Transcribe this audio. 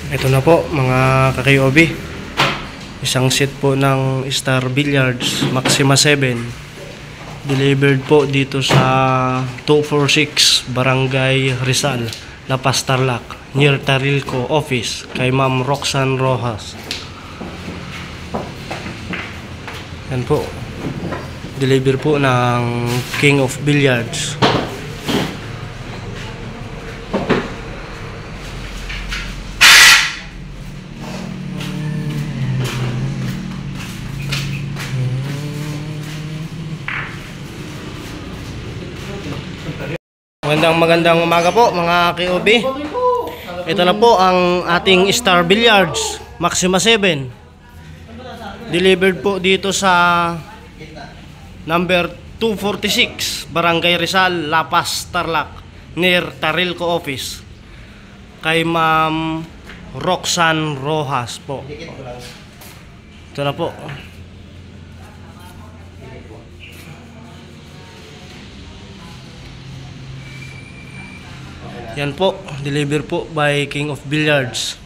Ito na po mga ka-KOB. Isang set po ng Star Billiards Maxima 7. Delivered po dito sa 246 Barangay Rizal, La Paz, Tarlac, near Tarilco office kay Ma'am Roxanne Rojas. Yan po. Deliver po ng King of Billiards. Magandang umaga po mga KOB. Ito na po ang ating Star Billiards Maxima 7. Delivered po dito sa number 246 Barangay Rizal, La Paz, Tarlac, near Tarilco office kay Ma'am Roxanne Rojas po. Ito na po. Yan po, deliver po by King of Billiards.